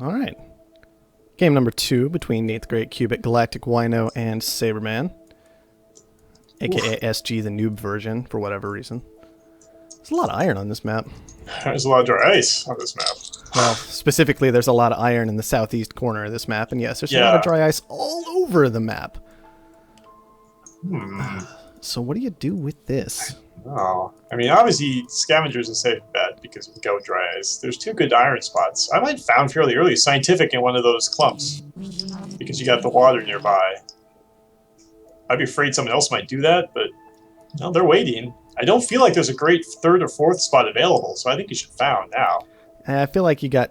All right. Game number 2 between Nate the Great, Cubit, Galactic Wino, and Saberman. A.k.a. SG, the noob version, for whatever reason. There's a lot of iron on this map. There's a lot of dry ice on this map. Well, specifically, there's a lot of iron in the southeast corner of this map, and yes, there's a lot of dry ice all over the map. So what do you do with this? Oh, I mean, obviously, Scavenger's a safe bet because we go dry ice. There's 2 good iron spots. I might found fairly early Scientific in one of those clumps because you got the water nearby. I'd be afraid someone else might do that, but no, they're waiting. I don't feel like there's a great 3rd or 4th spot available, so I think you should found now. I feel like you got,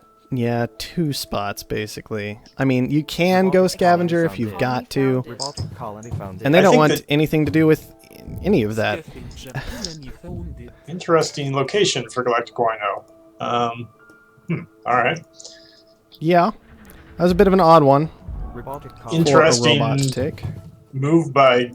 2 spots, basically. I mean, you can go Scavenger if you've got to. And they don't want anything to do with any of that. Interesting location for Galactic Wino. Alright. Yeah. That was a bit of an odd one. Interesting for a robot to take. Move by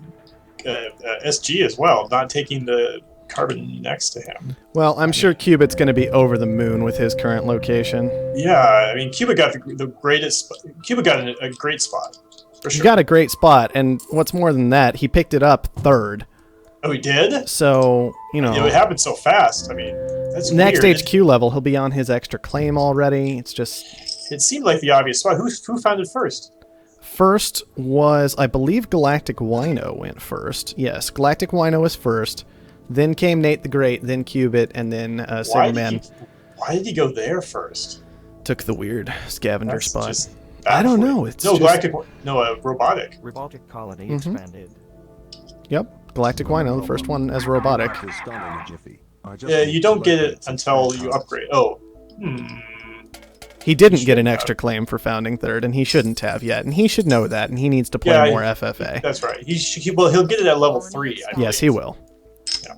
SG as well, not taking the carbon next to him. Well, I'm sure Cubit's going to be over the moon with his current location. Yeah, I mean, Cubit got the greatest. Cubit got a great spot. For sure. He got a great spot, and what's more than that, he picked it up 3rd. Oh, he did? So, it happened so fast. I mean, that's next weird. HQ level, he'll be on his extra claim already. It's just... It seemed like the obvious spot. Who found it first? First was, I believe, Galactic Wino went first. Yes, Galactic Wino was first. Then came Nate the Great, then Cubit, and then Saberman. Why did he go there first? Took the weird scavenger spot. Just I don't know. It's no just... Galactic. No, robotic. Robotic colony expanded. Yep, Galactic Wino, the first one as robotic. Yeah, you don't get it until you upgrade. Oh. He didn't get an extra claim for founding 3rd, and he shouldn't have yet. And he should know that, and he needs to play more FFA. That's right. He'll get it at level 3. Yes, he will. Yeah.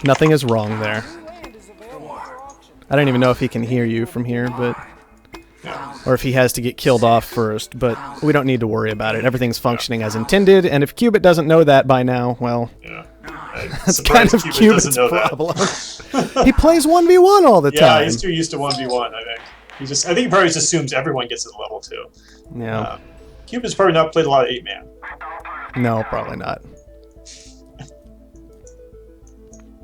Nothing is wrong there. I don't even know if he can hear you from here, but... Or if he has to get killed off first, but we don't need to worry about it. Everything's functioning as intended, and if Cubit doesn't know that by now, well... That's kind of Cubit's problem. He plays 1v1 all the time. Yeah, he's too used to 1v1, I think. I think he probably just assumes everyone gets to level 2. Yeah. Cubit's probably not played a lot of 8-man. No, probably not.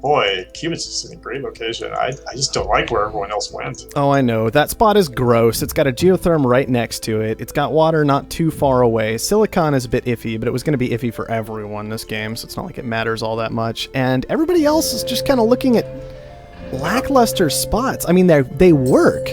Boy, Cubit's just in a great location. I just don't like where everyone else went. Oh, I know. That spot is gross. It's got a geotherm right next to it. It's got water not too far away. Silicon is a bit iffy, but it was going to be iffy for everyone this game, so it's not like it matters all that much. And everybody else is just kind of looking at lackluster spots. I mean, they work.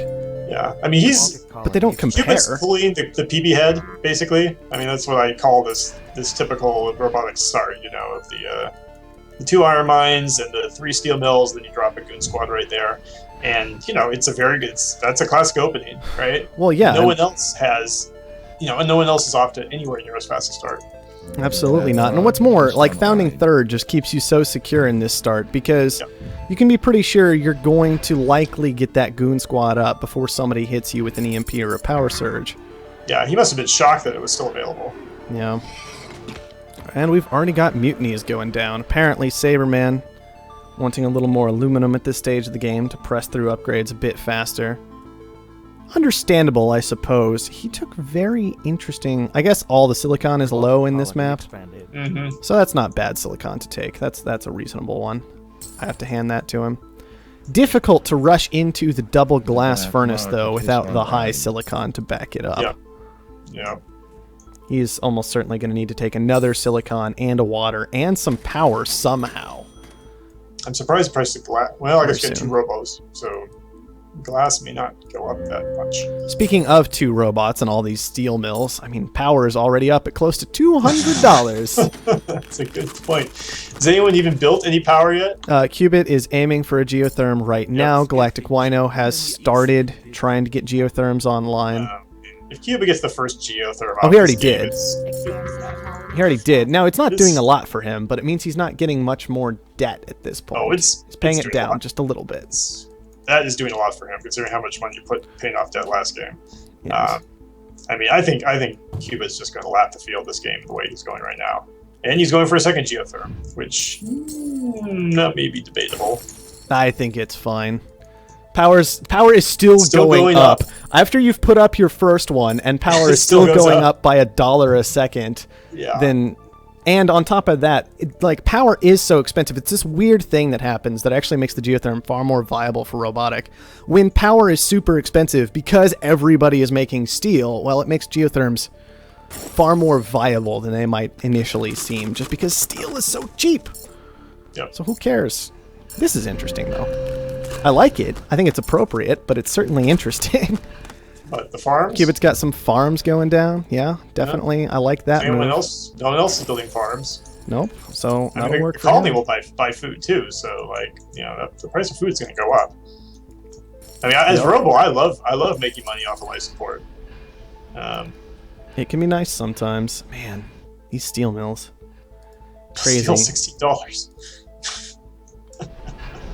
Yeah, I mean, but they don't compare. Cubit's pulling the PB head, basically. I mean, that's what I call this typical robotic start, of the 2 iron mines and the 3 steel mills, then you drop a goon squad right there. And, it's a very good... That's a classic opening, right? Well, yeah. No one else has... and no one else is off to anywhere near as fast a start. Absolutely not. And what's more, founding 3rd just keeps you so secure in this start, because you can be pretty sure you're going to likely get that goon squad up before somebody hits you with an EMP or a power surge. Yeah, he must have been shocked that it was still available. Yeah. And we've already got mutinies going down. Apparently, Saberman wanting a little more aluminum at this stage of the game to press through upgrades a bit faster. Understandable, I suppose. He took very interesting... I guess all the silicon is low in this map. So that's not bad silicon to take. That's a reasonable one. I have to hand that to him. Difficult to rush into the double glass furnace, though, without the high silicon to back it up. Yeah. He's almost certainly going to need to take another silicon and a water and some power somehow. I'm surprised the price of glass... Well, I guess you get 2 robos, so glass may not go up that much. Speaking of 2 robots and all these steel mills, I mean, power is already up at close to $200. That's a good point. Has anyone even built any power yet? Cubit is aiming for a geotherm right now. Galactic Wino has started trying to get geotherms online. If Cubit gets the first geotherm... Oh, he already did. He already did. Now, it's not doing a lot for him, but it means he's not getting much more debt at this point. Oh, he's paying it down just a little bit. That is doing a lot for him, considering how much money you put paying off debt last game. Yes. I mean, I think Cubit's just going to lap the field this game the way he's going right now. And he's going for a second geotherm, which that may be debatable. I think it's fine. Power is still going up. After you've put up your first one and power is still going up by $1 a second, then... And on top of that, power is so expensive. It's this weird thing that happens that actually makes the geotherm far more viable for robotic. When power is super expensive because everybody is making steel, well, it makes geotherms far more viable than they might initially seem, just because steel is so cheap. Yep. So who cares? This is interesting, though. I like it. I think it's appropriate, but it's certainly interesting. But the farms? Cubit's got some farms going down. Yeah, definitely. Yeah. I like that move. No one else is building farms. Nope. So that'll work the for colony him. will buy food too. So the price of food is going to go up. I mean, as Robo, I love making money off of life support. It can be nice sometimes. Man, these steel mills. Crazy. Steel $16.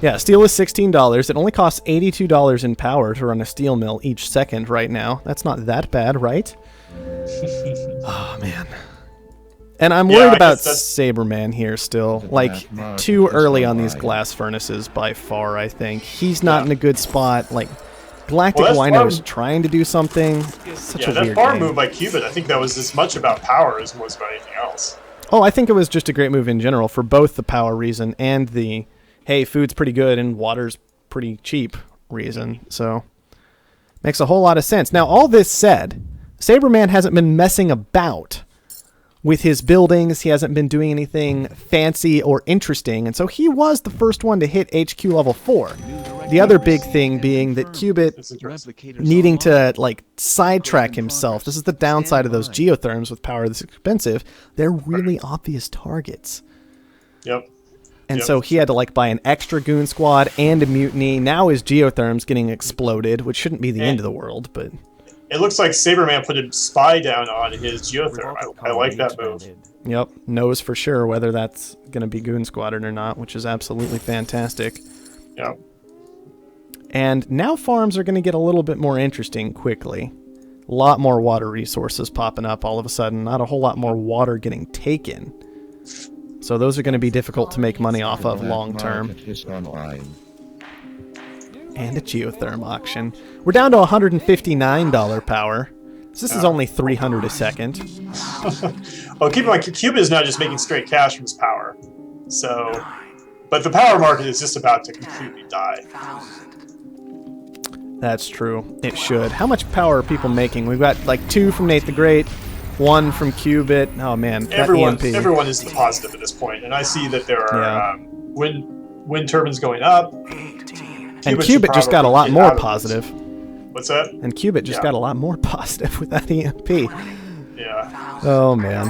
Yeah, steel was $16. It only costs $82 in power to run a steel mill each second right now. That's not that bad, right? Oh, man. And I'm worried about Saberman here still. Too early on these glass furnaces by far, I think. He's not in a good spot. Galactic Wino's trying to do something. Such a weird that farm game. move by Cubit, I think that was as much about power as it was about anything else. Oh, I think it was just a great move in general for both the power reason and the... hey, food's pretty good and water's pretty cheap reason. So, makes a whole lot of sense. Now, all this said, Saberman hasn't been messing about with his buildings. He hasn't been doing anything fancy or interesting. And so he was the first one to hit HQ level 4. The other big thing being that Cubit needing to, sidetrack himself. This is the downside of those geotherms with power this expensive. They're really obvious targets. Yep. And so he had to buy an extra goon squad and a mutiny. Now his geotherm's getting exploded, which shouldn't be the end of the world, but... It looks like Saberman put a spy down on his geotherm. I like that move. Yep, knows for sure whether that's going to be goon squatted or not, which is absolutely fantastic. Yep. And now farms are going to get a little bit more interesting quickly. A lot more water resources popping up all of a sudden. Not a whole lot more water getting taken. So those are going to be difficult to make money off of long term. And a geotherm auction. We're down to $159 power. So this is only $300 a second. Well, keep in mind, Cubit is now just making straight cash from his power. So, but the power market is just about to completely die. That's true. It should. How much power are people making? We've got 2 from Nate the Great. 1 from Cubit. Oh man, everyone is the positive at this point, and I see that there are wind turbines going up. And Cubit just got a lot more positive. What's that? And Cubit just got a lot more positive with that EMP. Yeah. Oh man.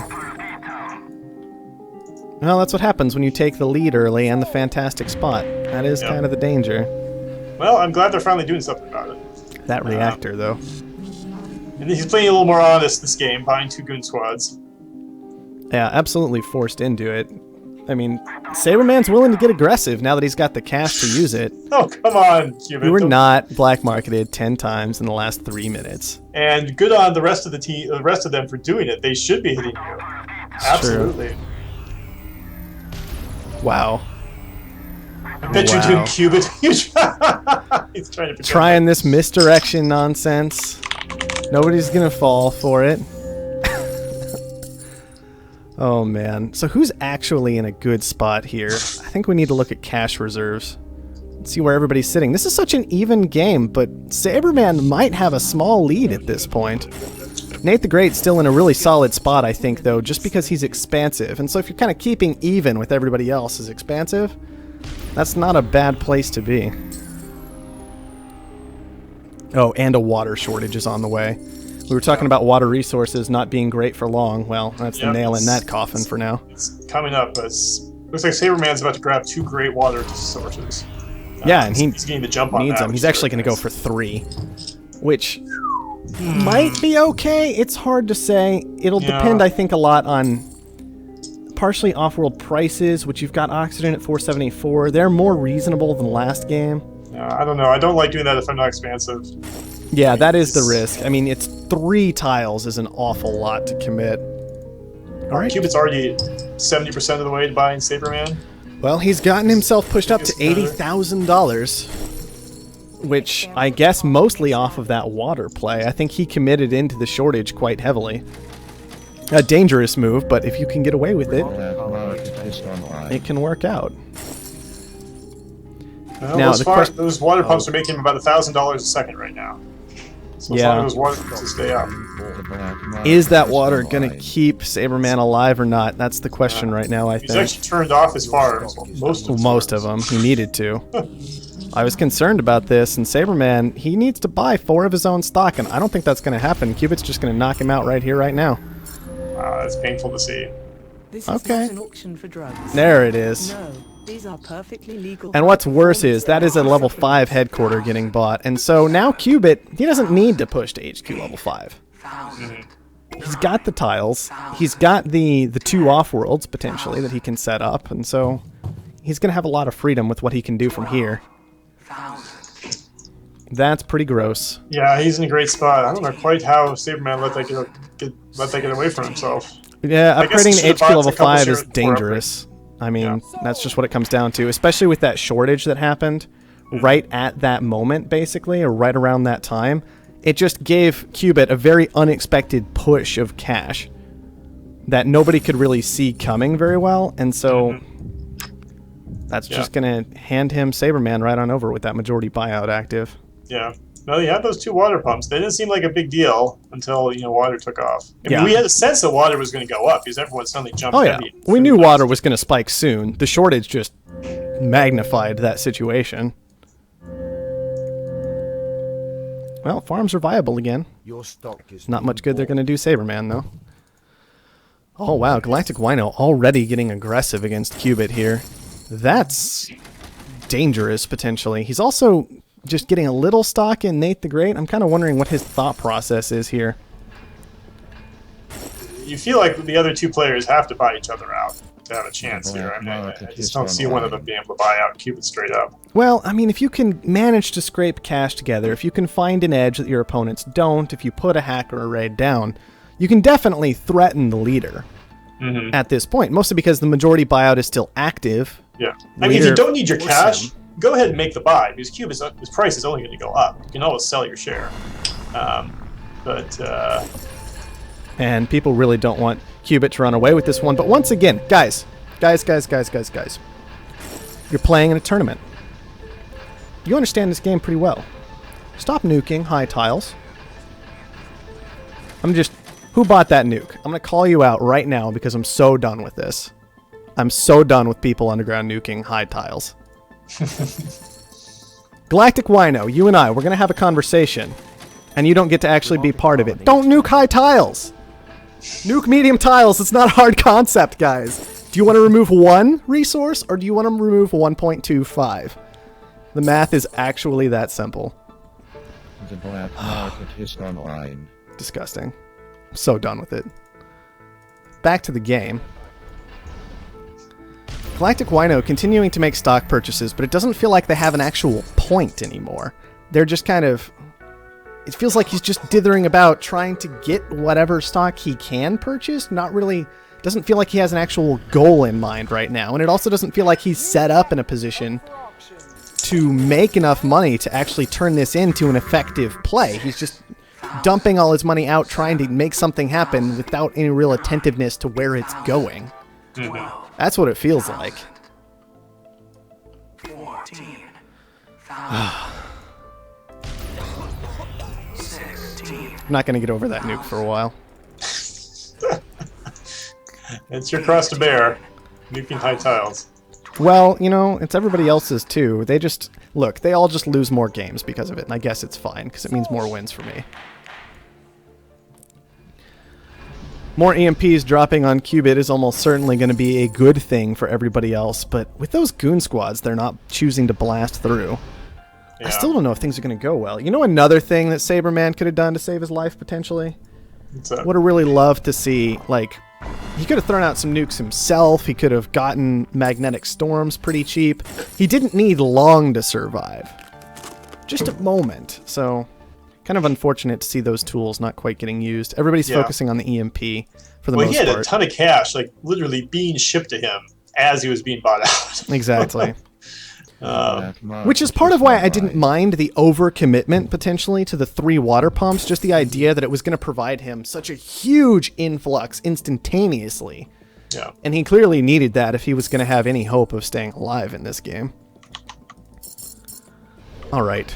Well, that's what happens when you take the lead early and the fantastic spot. That is kind of the danger. Well, I'm glad they're finally doing something about it. That reactor, though. And he's playing a little more honest this game, buying 2 goon squads. Yeah, absolutely forced into it. I mean, Saberman's willing to get aggressive now that he's got the cash to use it. Oh, come on, Cubit. We were not black marketed 10 times in the last 3 minutes. And good on the rest of the team, the rest of them for doing it. They should be hitting you. Absolutely. True. Wow. I bet you do, Cubit. He's trying to trying this misdirection nonsense. Nobody's gonna fall for it. Oh man. So who's actually in a good spot here? I think we need to look at cash reserves. Let's see where everybody's sitting. This is such an even game, but Saberman might have a small lead at this point. Nate the Great's still in a really solid spot, I think, though, just because he's expansive. And so if you're kind of keeping even with everybody else as expansive, that's not a bad place to be. Oh, and a water shortage is on the way. We were talking about water resources not being great for long. Well, that's the nail in that coffin for now. It's coming up. Looks like Saberman's about to grab 2 great water sources. Yeah, and he's getting the jump on needs that. them. He's actually going to go for 3, which might be okay. It's hard to say. It'll depend, I think, a lot on partially Offworld prices, which you've got Oxygen at 474. They're more reasonable than last game. I don't know. I don't like doing that if I'm not expansive. Yeah, that is the risk. I mean, it's 3 tiles is an awful lot to commit. All right. Cubit's already 70% of the way to buying Saberman. Well, he's gotten himself pushed up to $80,000. which I guess mostly off of that water play. I think he committed into the shortage quite heavily. A dangerous move, but if you can get away with it, it can work out. Well, Now, those water pumps are making about $1,000 a second right now. So as long as those water pumps stay up. Is that water going to keep Saberman alive or not? That's the question right now, I think. He's actually turned off his fires. Most of them. He needed to. I was concerned about this, and Saberman, he needs to buy 4 of his own stock, and I don't think that's going to happen. Cubit's just going to knock him out right here, right now. That's painful to see. This is not an auction for drugs. There it is. No, these are perfectly legal. And what's worse is that is a level 5 headquarter getting bought, and so now Cubit, he doesn't need to push to HQ level 5. He's got the tiles. He's got the 2 off-worlds, potentially, that he can set up, and so he's going to have a lot of freedom with what he can do from here. That's pretty gross. Yeah, he's in a great spot. I don't know quite how Saberman let that get away from himself. Yeah, upgrading to HQ level 5 is dangerous. I mean, that's just what it comes down to, especially with that shortage that happened right at that moment, basically, or right around that time. It just gave Cubit a very unexpected push of cash that nobody could really see coming very well, and so that's just going to hand him Saberman right on over with that majority buyout active. Yeah. No, he had those 2 water pumps. They didn't seem like a big deal until, water took off. I mean, we had a sense that water was going to go up because everyone suddenly jumped heavy. We knew water was going to spike soon. The shortage just magnified that situation. Well, farms are viable again. Your stock is not much good they're going to do Saberman, though. Oh, wow. Galactic Wino already getting aggressive against Cubit here. That's dangerous, potentially. He's also just getting a little stock in Nate the Great. I'm kind of wondering what his thought process is here. You feel like the other 2 players have to buy each other out to have a chance here. I mean, I just don't see one of them being able to buy out Cubit straight up. Well, I mean, if you can manage to scrape cash together, if you can find an edge that your opponents don't, if you put a hack or a raid down, you can definitely threaten the leader at this point, mostly because the majority buyout is still active. Yeah. I mean, if you don't need your cash, go ahead and make the buy, because Cubit's his price is only going to go up. You can always sell your share. And people really don't want Cubit to run away with this one. But once again, guys. You're playing in a tournament. You understand this game pretty well. Stop nuking high tiles. Who bought that nuke? I'm going to call you out right now because I'm so done with this. I'm so done with people underground nuking high tiles. Galactic Wino, you and I, we're going to have a conversation. And you don't get to actually be part of it. Don't nuke high tiles! Nuke medium tiles. It's not a hard concept, guys. Do you want to remove 1 resource or do you want to remove 1.25? The math is actually that simple. The black market is online. Disgusting. I'm so done with it. Back to the game. Galactic Wino continuing to make stock purchases, but it doesn't feel like they have an actual point anymore. They're just kind of... It feels like he's just dithering about trying to get whatever stock he can purchase. Not really... Doesn't feel like he has an actual goal in mind right now. And it also doesn't feel like he's set up in a position to make enough money to actually turn this into an effective play. He's just dumping all his money out trying to make something happen without any real attentiveness to where it's going. That's what it feels like. 14. I'm not going to get over that nuke for a while. It's your cross to bear. Nuking high tiles. Well, it's everybody else's too. They just... Look, they all just lose more games because of it, and I guess it's fine, because it means more wins for me. More EMPs dropping on Cubit is almost certainly going to be a good thing for everybody else, but with those goon squads, they're not choosing to blast through. Yeah. I still don't know if things are going to go well. You know another thing that Saberman could have done to save his life, potentially? What's that? Would have really loved to see, like... He could have thrown out some nukes himself. He could have gotten magnetic storms pretty cheap. He didn't need long to survive. Just a moment. So, kind of unfortunate to see those tools not quite getting used. Everybody's focusing on the EMP for the most part. Well, he had a ton of cash, like, literally being shipped to him as he was being bought out. Exactly. Which is part of why I didn't mind the overcommitment potentially to the 3 water pumps, just the idea that it was going to provide him such a huge influx instantaneously. Yeah. And he clearly needed that if he was going to have any hope of staying alive in this game. All right.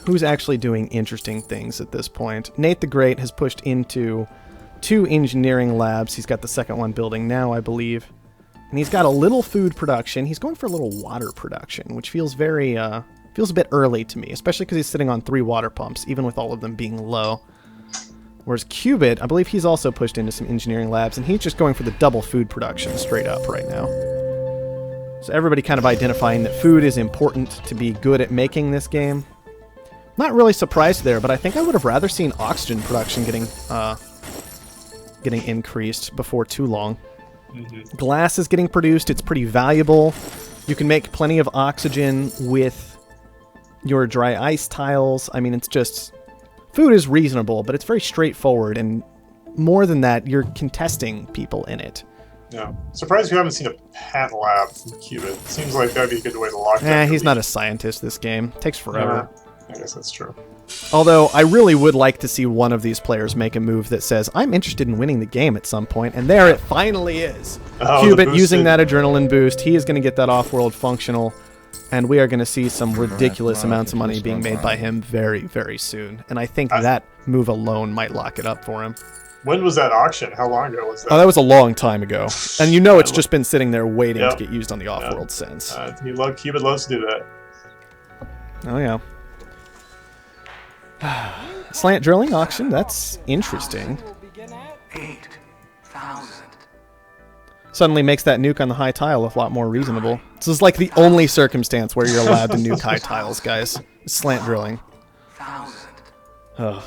Who's actually doing interesting things at this point? Nate the Great has pushed into 2 engineering labs. He's got the second one building now, I believe. And he's got a little food production. He's going for a little water production, which feels very, feels a bit early to me, especially because he's sitting on 3 water pumps, even with all of them being low. Whereas Cubit, I believe he's also pushed into some engineering labs, and he's just going for the double food production straight up right now. So everybody kind of identifying that food is important to be good at making this game. Not really surprised there, but I think I would have rather seen oxygen production getting increased before too long. Mm-hmm. Glass is getting produced. It's pretty valuable. You can make plenty of oxygen with your dry ice tiles. I mean, it's just... Food is reasonable, but it's very straightforward, and more than that, you're contesting people in it. Yeah. Surprised we haven't seen a pet lab from Cubit. Seems like that'd be a good way to lock down. He's not a scientist this game. Takes forever. I guess that's true. Although, I really would like to see one of these players make a move that says, I'm interested in winning the game at some point, and there it finally is. Oh, Cubit using that adrenaline boost. He is going to get that off-world functional, and we are going to see some ridiculous amounts of money being made by him very, very soon. And I think that move alone might lock it up for him. When was that auction? How long ago was that? Oh, that was a long time ago. And you know it's just been sitting there waiting to get used on the off-world sense. Cubit loves to do that. Oh, yeah. Slant drilling auction, that's interesting. 8,000. Suddenly makes that nuke on the high tile a lot more reasonable. This is like the only circumstance where you're allowed to nuke high tiles, guys. Slant drilling. 1,000. Ugh.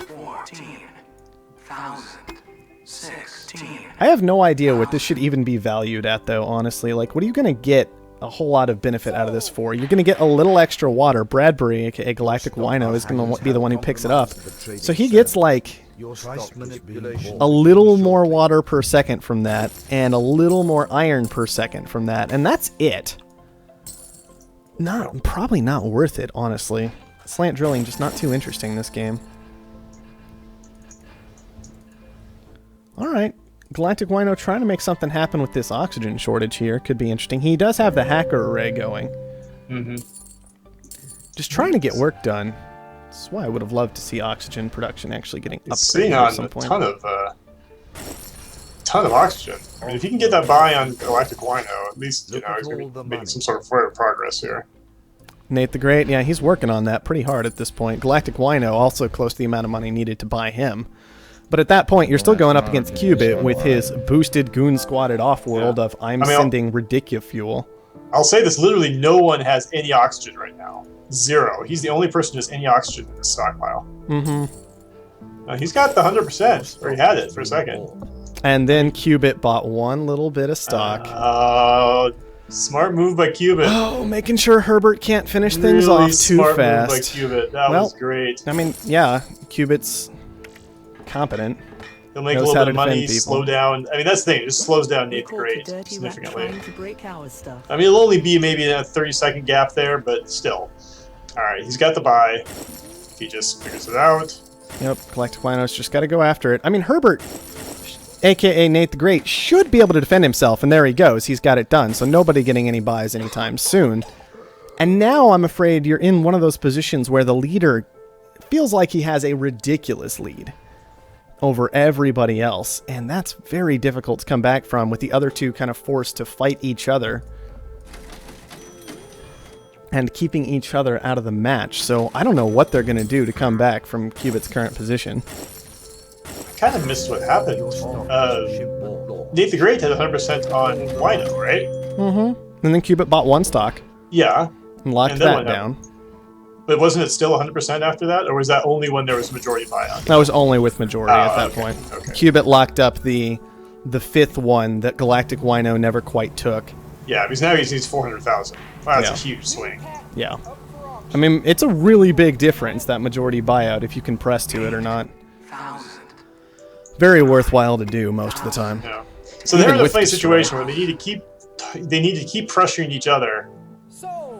14,000. 16. I have no idea what this should even be valued at, though, honestly. Like, what are you going to get a whole lot of benefit out of this for? You're going to get a little extra water. Bradbury, aka Galactic Wino, is going to be the one who picks it up. So he gets, like, a little more water per second from that, and a little more iron per second from that, and that's it. Probably not worth it, honestly. Slant drilling, just not too interesting in this game. Alright. Galactic Wino trying to make something happen with this oxygen shortage here. Could be interesting. He does have the hacker array going. Mm-hmm. Just trying to get work done. That's why I would have loved to see oxygen production actually getting upgraded at some point. Ton of oxygen. I mean, if you can get that buy on Galactic Wino, at least he's going to be making some sort of forward progress here. Nate the Great, yeah, he's working on that pretty hard at this point. Galactic Wino also close to the amount of money needed to buy him. But at that point, you're still going up against Cubit with his boosted goon squatted off-world of I'm sending Ridicufuel. I'll say this, literally no one has any oxygen right now. 0. He's the only person who has any oxygen in his stockpile. Mm-hmm. He's got the 100%, or he had it for a second. And then Cubit bought one little bit of stock. Smart move by Cubit. Oh, making sure Herbert can't finish things off too smart fast. Move by Cubit. That was great. I mean, yeah, Cubit's competent. He'll make a little bit of money, slow down. I mean, that's the thing. It just slows down Nate the Great significantly. I mean, it'll only be maybe a 30-second gap there, but still. All right, he's got the buy. If he just figures it out. Yep, Galactic Wino's just got to go after it. I mean, Herbert, a.k.a. Nate the Great, should be able to defend himself, and there he goes. He's got it done, so nobody getting any buys anytime soon. And now I'm afraid you're in one of those positions where the leader feels like he has a ridiculous lead over everybody else, and that's very difficult to come back from with the other two kind of forced to fight each other and keeping each other out of the match. So I don't know what they're going to do to come back from Cubit's current position. I kind of missed what happened. Nate the Great had 100% on Wino, right? Mm-hmm. And then Cubit bought one stock. Yeah. And locked that down. But wasn't it still 100% after that, or was that only when there was majority buy-on? That was only with majority at that point. Okay. Cubit locked up the fifth one that Galactic Wino never quite took. Yeah, because now he needs 400,000. Wow, that's a huge swing. Yeah. I mean, it's a really big difference, that majority buyout, if you can press to it or not. Very worthwhile to do most of the time. Yeah. So they're in a funny situation where they need to keep pressuring each other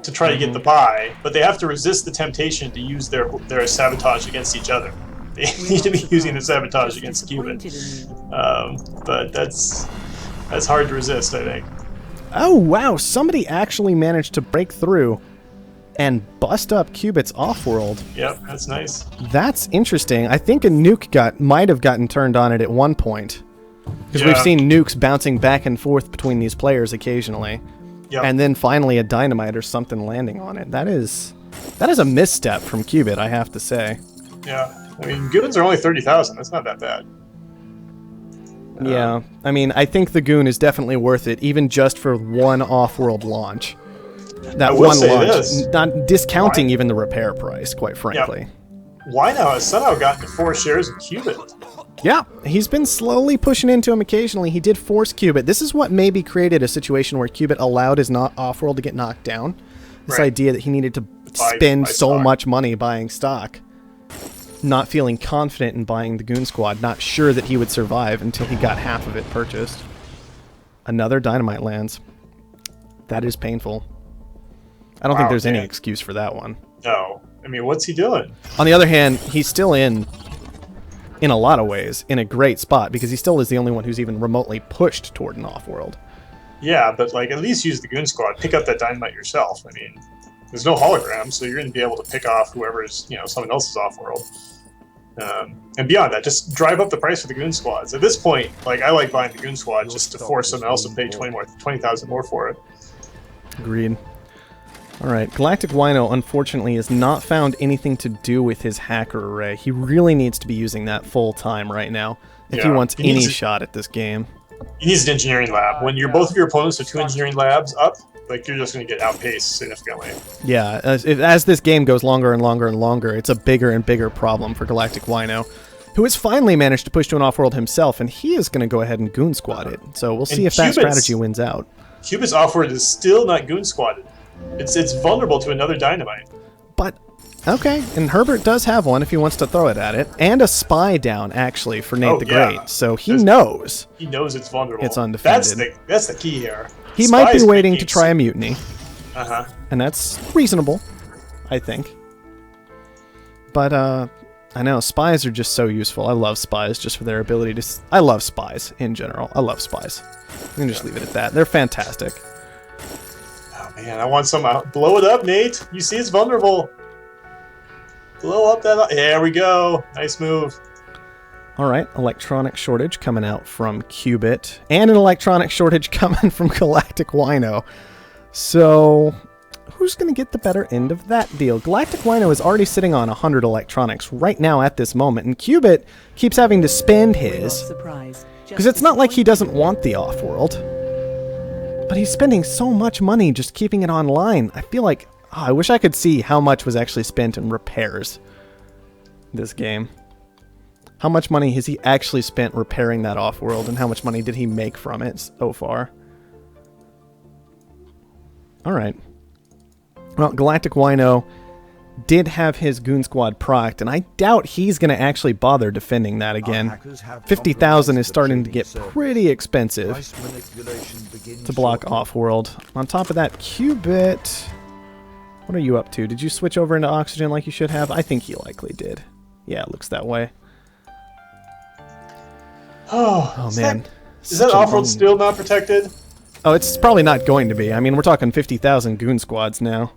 to try to get the buy, but they have to resist the temptation to use their sabotage against each other. They need to be using the sabotage against Cubit. But that's hard to resist, I think. Oh, wow. Somebody actually managed to break through and bust up Cubit's Offworld. Yep, that's nice. That's interesting. I think a nuke might have gotten turned on it at one point. Because we've seen nukes bouncing back and forth between these players occasionally. Yep. And then finally a dynamite or something landing on it. That is a misstep from Cubit, I have to say. Yeah. I mean, goons are only 30,000. That's not that bad. Yeah. I mean, I think the goon is definitely worth it, even just for one off-world launch. That one launch, not discounting even the repair price, quite frankly. Yep. Wino has somehow gotten to 4 shares of Cubit. Yeah, he's been slowly pushing into him occasionally. He did force Cubit. This is what maybe created a situation where Cubit allowed his Offworld to get knocked down. This idea that he needed to spend so much money buying stock. Not feeling confident in buying the Goon Squad, not sure that he would survive until he got half of it purchased. Another dynamite lands. That is painful. I don't think there's any excuse for that one. No. I mean, what's he doing? On the other hand, he's still in a lot of ways, in a great spot, because he still is the only one who's even remotely pushed toward an Offworld. Yeah, but like at least use the Goon Squad. Pick up that dynamite yourself. I mean, there's no hologram, so you're going to be able to pick off whoever's, someone else's Offworld. And beyond that, just drive up the price for the Goon Squads. At this point, like I like buying the Goon Squad just to force someone else to pay 20,000 more for it. Agreed. All right, Galactic Wino, unfortunately, has not found anything to do with his hacker array. He really needs to be using that full time right now if he wants any shot at this game. He needs an engineering lab. When both of your opponents are 2 engineering labs up, like you're just going to get outpaced significantly. Yeah, as this game goes longer and longer and longer, it's a bigger and bigger problem for Galactic Wino, who has finally managed to push to an Offworld himself, and he is going to go ahead and Goon Squad it. So we'll see if that strategy wins out. Cubit's Offworld is still not Goon Squadded. It's vulnerable to another dynamite. But, okay, and Herbert does have one if he wants to throw it at it, and a spy down, actually, for Nate the Great, so he knows. He knows it's vulnerable. It's undefended. That's the key here. He might be waiting to try a mutiny. Uh-huh. And that's reasonable, I think. But, I know, spies are just so useful. I love spies just for their ability to... I love spies, in general. I love spies. You can just leave it at that. They're fantastic. Oh, man, I want some... blow it up, Nate! You see it's vulnerable! Blow up that... There we go! Nice move. Alright, electronic shortage coming out from Cubit, and an electronic shortage coming from Galactic Wino. So, who's going to get the better end of that deal? Galactic Wino is already sitting on 100 electronics right now at this moment, and Cubit keeps having to spend his, because it's not like he doesn't want the Offworld, but he's spending so much money just keeping it online. I feel like, I wish I could see how much was actually spent in repairs this game. How much money has he actually spent repairing that Offworld, and how much money did he make from it so far? Alright. Well, Galactic Wino did have his Goon Squad procced, and I doubt he's going to actually bother defending that again. 50,000 is starting to get pretty expensive to block Offworld. On top of that, Cubit... What are you up to? Did you switch over into Oxygen like you should have? I think he likely did. Yeah, it looks that way. Oh man. Is that Offworld still not protected? Oh, it's probably not going to be. I mean, we're talking 50,000 Goon Squads now.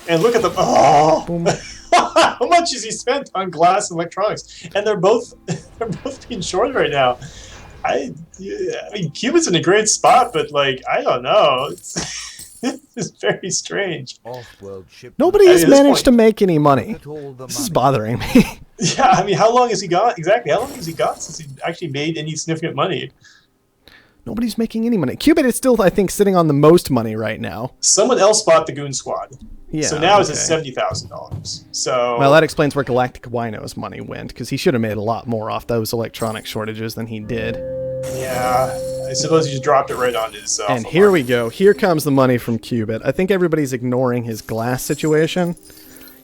And look at them. Oh! How much has he spent on glass and electronics? And they're both being shorted right now. I mean, Cubit's in a great spot, but like, I don't know. It's very strange. Nobody has managed to make any money. This is bothering me. Yeah, I mean, how long has he got? Exactly, how long has he got since he actually made any significant money? Nobody's making any money. Cubit is still, I think, sitting on the most money right now. Someone else bought the Goon Squad. Yeah. So now it's at $70,000. So well, that explains where Galactic Wino's money went, because he should have made a lot more off those electronic shortages than he did. Yeah, I suppose he just dropped it right on his... and here we go. Here comes the money from Cubit. I think everybody's ignoring his glass situation.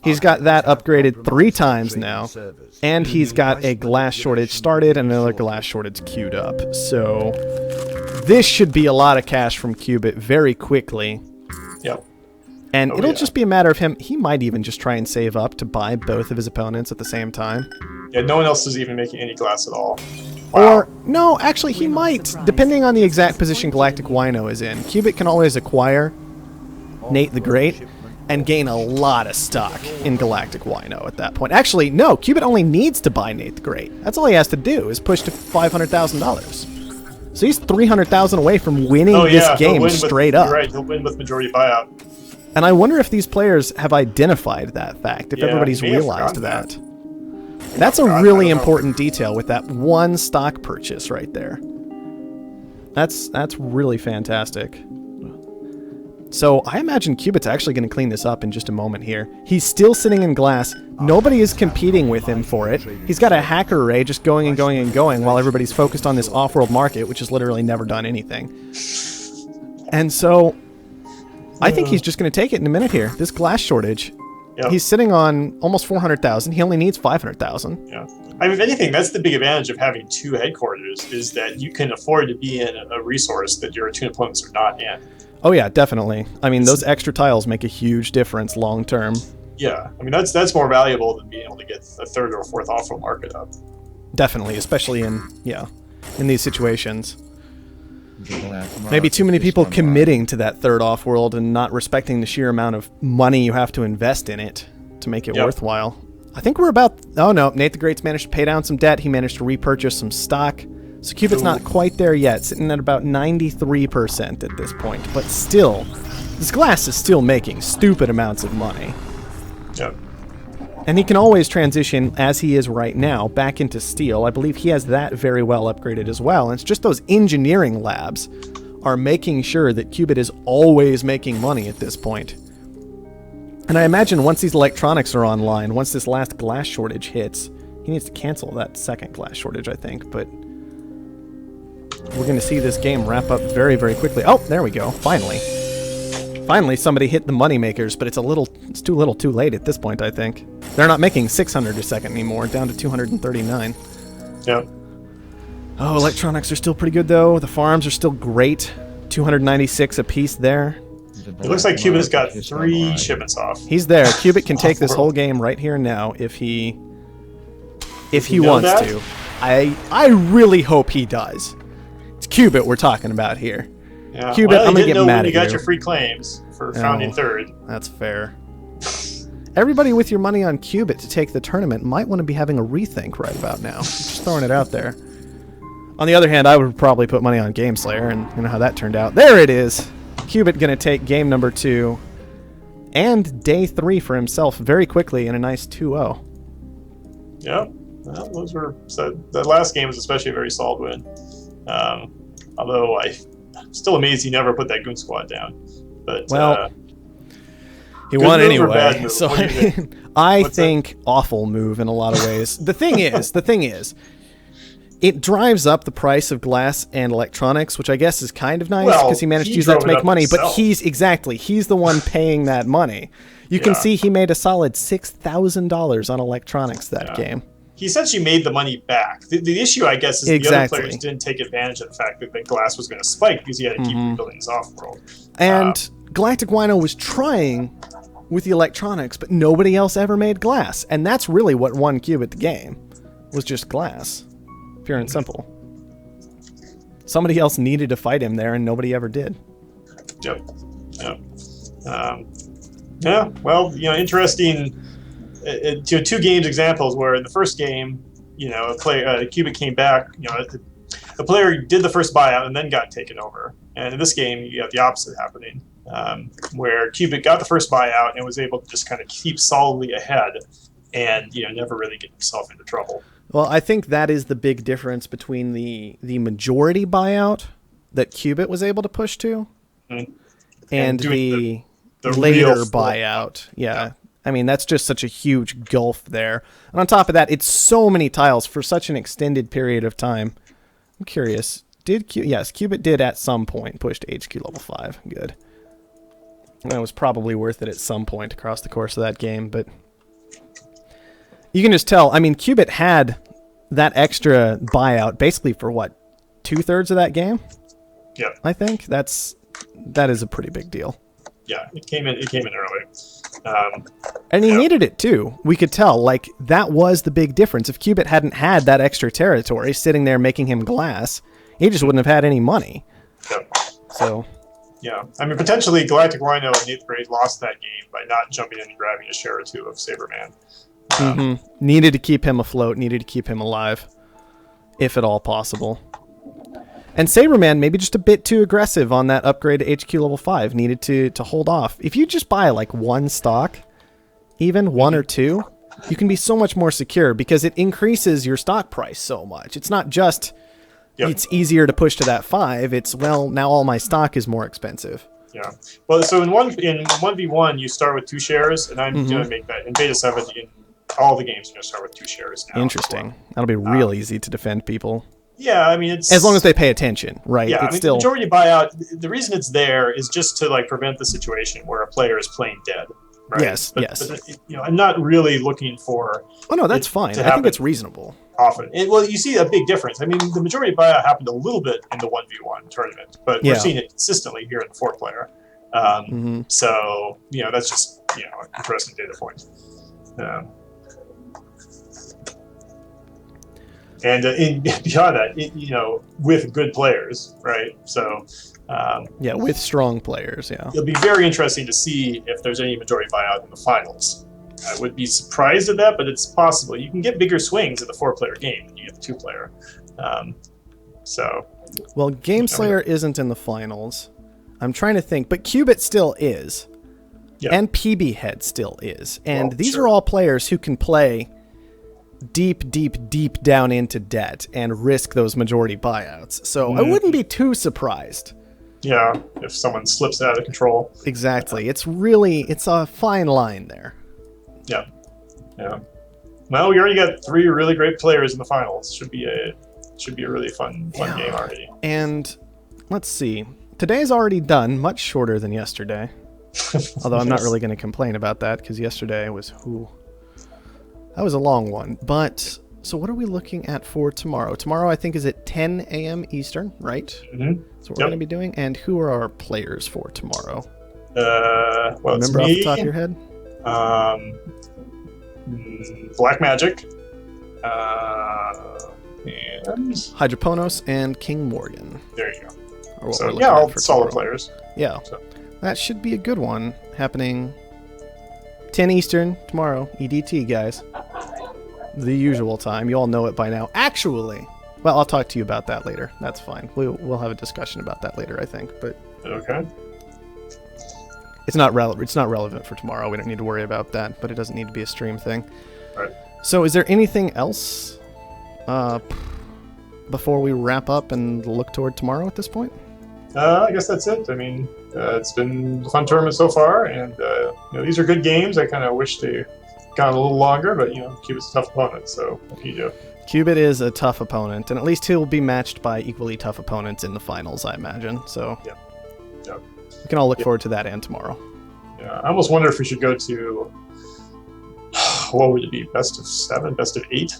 He's got that upgraded 3 times now, and he's got a glass shortage started and another glass shortage queued up. So this should be a lot of cash from Cubit very quickly. Yep. And it'll just be a matter of him. He might even just try and save up to buy both of his opponents at the same time. Yeah, no one else is even making any glass at all. Wow. Or, no, actually he might, depending on the exact position Galactic Wino is in. Cubit can always acquire Nate the Great and gain a lot of stock in Galactic Wino at that point. Actually, no, Cubit only needs to buy Nate the Great. That's all he has to do, is push to $500,000. So he's $300,000 away from winning this game straight up. You're right, he'll win with majority buyout. And I wonder if these players have identified that fact, if everybody's realized that. That's a really important detail with that one stock purchase right there. That's really fantastic. So I imagine Cubit's actually going to clean this up in just a moment here. He's still sitting in glass. Nobody is competing with him for it. He's got a hacker array just going and going and going while everybody's focused on this off-world market, which has literally never done anything. And so I think he's just going to take it in a minute here. This glass shortage. Yep. He's sitting on almost 400,000. He only needs 500,000. Yeah. I mean, if anything, that's the big advantage of having two headquarters, is that you can afford to be in a resource that your two opponents are not in. Oh yeah, definitely. I mean, those extra tiles make a huge difference long term. Yeah, I mean that's more valuable than being able to get a third or fourth off-world market up. Definitely, especially in these situations. Maybe too many people committing to that third off-world and not respecting the sheer amount of money you have to invest in it to make it worthwhile. I think we're about... Oh no, Nate the Great's managed to pay down some debt. He managed to repurchase some stock. So Cubit's not quite there yet, sitting at about 93% at this point. But still, this glass is still making stupid amounts of money. Yep. And he can always transition, as he is right now, back into steel. I believe he has that very well upgraded as well. And it's just those engineering labs are making sure that Cubit is always making money at this point. And I imagine once these electronics are online, once this last glass shortage hits, he needs to cancel that second glass shortage, I think. But we're going to see this game wrap up very, very quickly. Oh, there we go. Finally. Finally, somebody hit the money makers, but it's too little too late at this point, I think. They're not making 600 a second anymore, down to 239. Yep. Oh, electronics are still pretty good, though. The farms are still great. 296 apiece there. It looks like Cubit's got 3 shipments off. He's there. Cubit can take this whole game right here and now if he wants to. I really hope he does. It's Cubit we're talking about here. Yeah. Cubit, I'm gonna get mad at you. You got your free claims for founding third. That's fair. Everybody with your money on Cubit to take the tournament might want to be having a rethink right about now. Just throwing it out there. On the other hand, I would probably put money on Gameslayer, and you know how that turned out. There it is! Cubit gonna take game number 2 and day 3 for himself very quickly in a nice 2-0. Yep. Well, that last game was especially a very solid win. Although I'm still amazed he never put that Goon Squad down. But he won anyway. So I think awful move in a lot of ways. The thing is, it drives up the price of glass and electronics, which I guess is kind of nice because he managed to use that to make money. Himself. But he's the one paying that money. You can see he made a solid $6,000 on electronics that game. He essentially made the money back. The issue, I guess, is the other players didn't take advantage of the fact that the glass was going to spike because he had to keep rebuilding his off-world. And Galactic Wino was trying with the electronics, but nobody else ever made glass. And that's really what won Cubit the game, was just glass. Pure and simple. Somebody else needed to fight him there, and nobody ever did. Yep. Yeah, well, interesting... 2 games examples where in the first game, a player, Cubit came back, the player did the first buyout and then got taken over. And in this game, you got the opposite happening, where Cubit got the first buyout and was able to just kind of keep solidly ahead and, never really get himself into trouble. Well, I think that is the big difference between the majority buyout that Cubit was able to push to and the later buyout. Yeah. I mean, that's just such a huge gulf there. And on top of that, it's so many tiles for such an extended period of time. I'm curious. Yes, Cubit did at some point push to HQ level 5. Good. And it was probably worth it at some point across the course of that game, but you can just tell. I mean, Cubit had that extra buyout basically for what, 2/3 of that game? Yeah. I think that is a pretty big deal. Yeah, it came in early. And he Yeah. needed it too. We could tell, like, that was the big difference. If Cubit hadn't had that extra territory sitting there making him glass, he just wouldn't have had any money. Yep. So, Yeah, I mean, potentially Galactic Rhino in 8th grade lost that game by not jumping in and grabbing a share or two of Saberman. needed to keep him afloat, needed to keep him alive, if at all possible. And Saberman maybe just a bit too aggressive on that upgrade to HQ level 5. Needed to hold off. If you just buy like one stock, even one or two, you can be so much more secure because it increases your stock price so much. It's not just it's easier to push to that 5. It's, well, now all my stock is more expensive. Yeah. Well, so in 1v1, you start with 2 shares, and I'm going to make that. In Beta 7, in all the games, you're going to start with 2 shares now. Interesting. That'll be real easy to defend people. Yeah, I mean, it's... As long as they pay attention, right? Yeah, It's I mean, still... majority buyout, the reason it's there is just to, like, prevent the situation where a player is playing dead. Right? Yes, but, yes. But, you know, I'm not really looking for... Oh, no, that's fine. I think it's reasonable. Often. Well, you see a big difference. I mean, the majority buyout happened a little bit in the 1v1 tournament, but we're seeing it consistently here in the 4-player. So, you know, that's just, you know, an interesting data point. And beyond that, you know, with good players, right? So, yeah, with strong players, yeah. It'll be very interesting to see if there's any majority buyout in the finals. I would be surprised at that, but it's possible. You can get bigger swings in the 4-player game than you get the 2-player. Well, Game Slayer isn't in the finals. I'm trying to think, but Cubit still is. Yeah. And PB Head still is. And these are all players who can play deep, deep, deep down into debt and risk those majority buyouts. So I wouldn't be too surprised. Yeah, if someone slips out of control. Exactly. It's a fine line there. Yeah. Yeah. Well, we already got 3 really great players in the finals. Should be a really fun game already. And let's see. Today's already done, much shorter than yesterday. Although I'm not really going to complain about that because yesterday was that was a long one. But so what are we looking at for tomorrow? Tomorrow I think is at 10 a.m. Eastern, right? Mm-hmm. That's what we're going to be doing. And who are our players for tomorrow? Well, remember off the top of your head? Black Magic. And Hydroponos and King Morgan. There you go. Are what So we're looking yeah, all at for solid tomorrow. players. Yeah. So. That should be a good one happening 10 Eastern tomorrow. EDT, guys. The usual time. You all know it by now. Actually, well, I'll talk to you about that later. That's fine. We'll have a discussion about that later, I think. But Okay. it's not relevant for tomorrow. We don't need to worry about that, but it doesn't need to be a stream thing. Right. So is there anything else before we wrap up and look toward tomorrow at this point? I guess that's it. I mean, it's been a fun tournament so far, and you know, these are good games. I kind of wish they got a little longer, but you know, Cubit's a tough opponent, so what can you do? Cubit is a tough opponent, and at least he'll be matched by equally tough opponents in the finals, I imagine. So Yeah. we can all look forward to that and tomorrow. Yeah, I almost wonder if we should go to what would it be? Best of 7, best of 8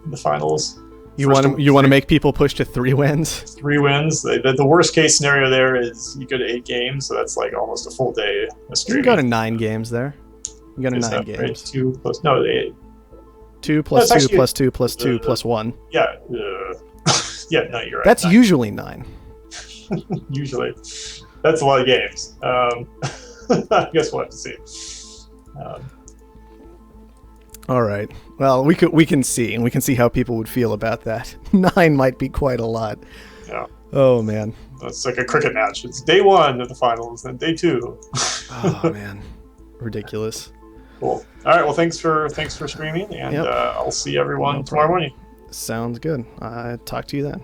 in the finals. You want to make people push to 3 wins? 3 wins. The worst case scenario there is you go to 8 games, so that's like almost a full day of You streaming. can go to 9 games there. You go to Is 9 that right? games. 2 plus no 8. 2 plus That's 2 actually- plus 2 plus 2 plus 1. Yeah. Yeah. No, you're right. That's 9. usually 9. Usually, that's a lot of games. I guess we'll have to see. All right. Well, we can see, and we can see how people would feel about that. 9 might be quite a lot. Yeah. Oh man. It's like a cricket match. It's day 1 of the finals, and day 2. Oh man. Ridiculous. Cool. All right. Well, thanks for streaming, and Yep. I'll see everyone No tomorrow problem. morning. Sounds good. Talk to you then.